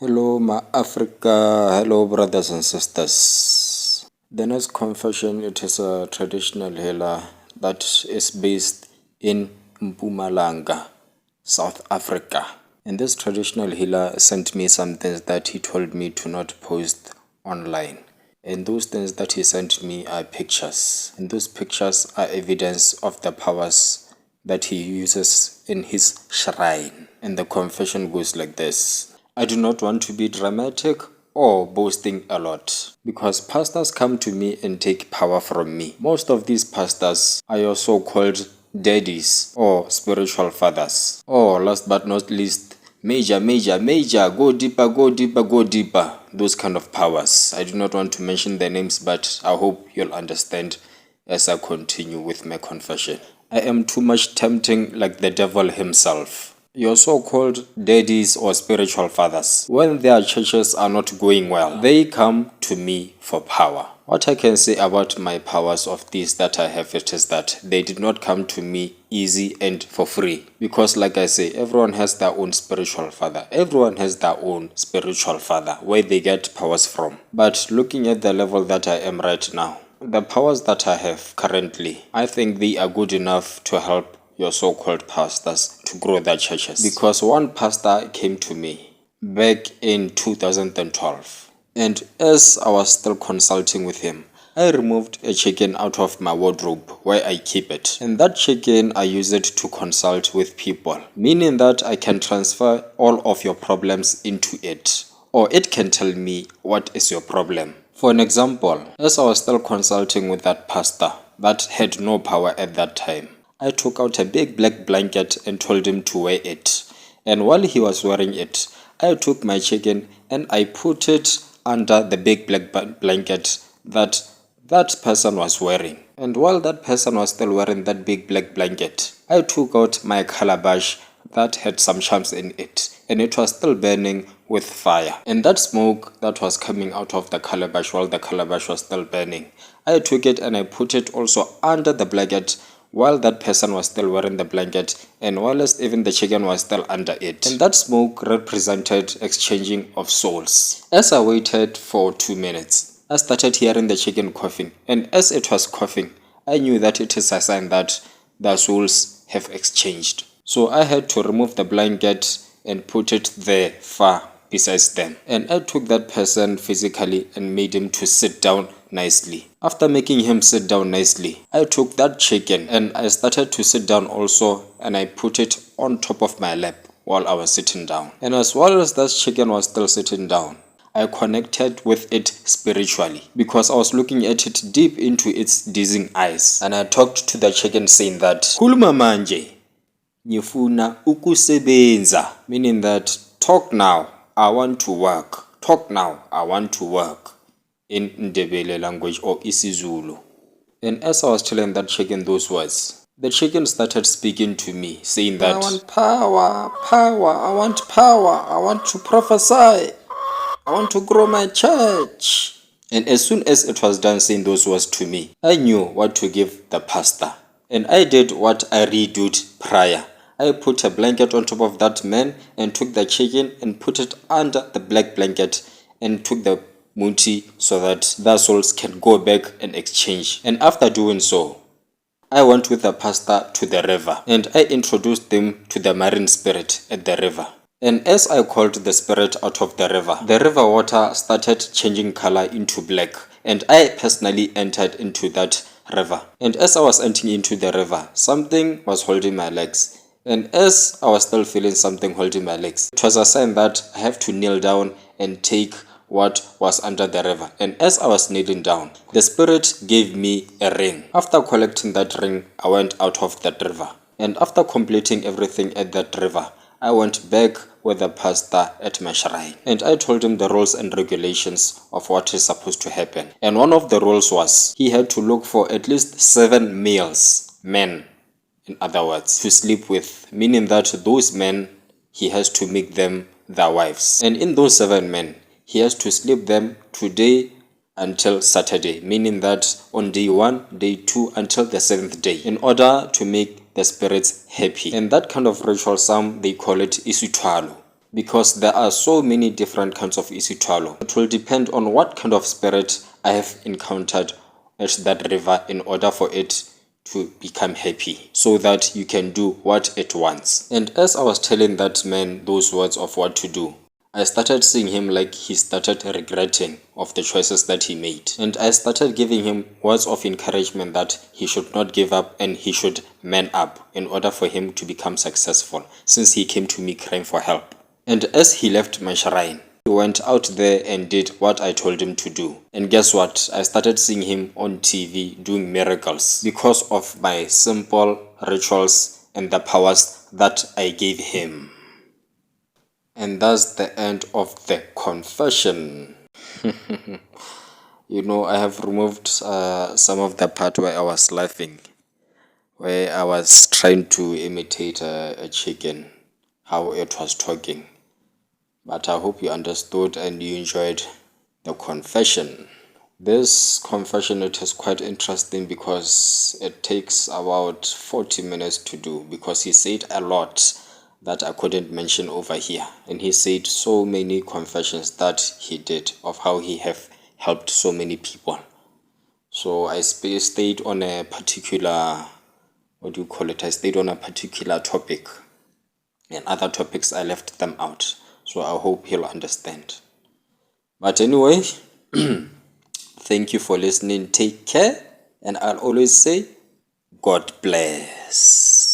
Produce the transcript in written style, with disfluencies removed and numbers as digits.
Hello, my Africa. Hello, brothers and sisters. The next confession, it is a traditional healer that is based in Mpumalanga, South Africa. And this traditional healer sent me some things that he told me to not post online. And those things that he sent me are pictures. And those pictures are evidence of the powers that he uses in his shrine. And the confession goes like this. I do not want to be dramatic or boasting a lot, because pastors come to me and take power from me. Most of these pastors are your so-called daddies or spiritual fathers, or last but not least, major, go deeper, go deeper, go deeper. Those kind of powers. I do not want to mention their names, but I hope you'll understand as I continue with my confession. I am too much tempting like the devil himself. Your so-called daddies or spiritual fathers, when their churches are not going well, they come to me for power. What I can say about my powers of these that I have, it is that they did not come to me easy and for free. Because like I say, everyone has their own spiritual father. Everyone has their own spiritual father, where they get powers from. But looking at the level that I am right now, the powers that I have currently, I think they are good enough to help your so-called pastors to grow their churches. Because one pastor came to me back in 2012, and as I was still consulting with him, I removed a chicken out of my wardrobe where I keep it, and that chicken I use it to consult with people, meaning that I can transfer all of your problems into it, or it can tell me what is your problem. For an example, as I was still consulting with that pastor that had no power at that time, I took out a big black blanket and told him to wear it. And while he was wearing it, I took my chicken and I put it under the big black blanket that person was wearing. And while that person was still wearing that big black blanket, I took out my calabash that had some charms in it, and it was still burning with fire. And that smoke that was coming out of the calabash while the calabash was still burning, I took it and I put it also under the blanket while that person was still wearing the blanket, and whilst even the chicken was still under it. And that smoke represented exchanging of souls. As I waited for 2 minutes, I started hearing the chicken coughing, and as it was coughing, I knew that it is a sign that the souls have exchanged. So I had to remove the blanket and put it there far besides them. And I took that person physically and made him to sit down nicely. After making him sit down nicely, I took that chicken and I started to sit down also, and I put it on top of my lap while I was sitting down. And as well as that chicken was still sitting down, I connected with it spiritually, because I was looking at it deep into its dizzying eyes. And I talked to the chicken saying that, "Khuluma manje, ngifuna ukusebenza," meaning that talk now, I want to work. Talk now, I want to work, in Ndebele language or isiZulu. And as I was telling that chicken those words, the chicken started speaking to me, saying that, "I want power, I want power, I want to prophesy, I want to grow my church." And as soon as it was done saying those words to me, I knew what to give the pastor. And I did what I redid prior. I put a blanket on top of that man and took the chicken and put it under the black blanket and took the muti so that the souls can go back and exchange. And after doing so, I went with the pastor to the river and I introduced them to the marine spirit at the river. And as I called the spirit out of the river water started changing color into black, and I personally entered into that river. And as I was entering into the river, something was holding my legs. And as I was still feeling something holding my legs, it was a sign that I have to kneel down and take what was under the river. And as I was kneeling down, the spirit gave me a ring. After collecting that ring, I went out of that river. And after completing everything at that river, I went back with the pastor at my shrine. And I told him the rules and regulations of what is supposed to happen. And one of the rules was he had to look for at least 7 males, men, in other words, to sleep with, meaning that those men, he has to make them their wives. And in those 7 men, he has to sleep them today until Saturday, meaning that on day 1, day 2, until the 7th day, in order to make the spirits happy. And that kind of ritual, some they call it isutwalo. because there are so many different kinds of isithwalo. It will depend on what kind of spirit I have encountered at that river in order for it to become happy, so that you can do what it wants. And as I was telling that man those words of what to do, I started seeing him like he started regretting of the choices that he made. And I started giving him words of encouragement that he should not give up and he should man up in order for him to become successful, since he came to me crying for help. And as he left my shrine, he went out there and did what I told him to do. And guess what? I started seeing him on TV doing miracles because of my simple rituals and the powers that I gave him. And that's the end of the confession. I have removed some of the part where I was laughing, where I was trying to imitate a chicken, how it was talking. But I hope you understood and you enjoyed the confession. This confession, it is quite interesting because it takes about 40 minutes to do, because he said a lot that I couldn't mention over here. And he said so many confessions that he did of how he have helped so many people. So I stayed on a particular, I stayed on a particular topic, and other topics I left them out. So I hope he'll understand. But anyway, thank you for listening. Take care. And I'll always say, God bless.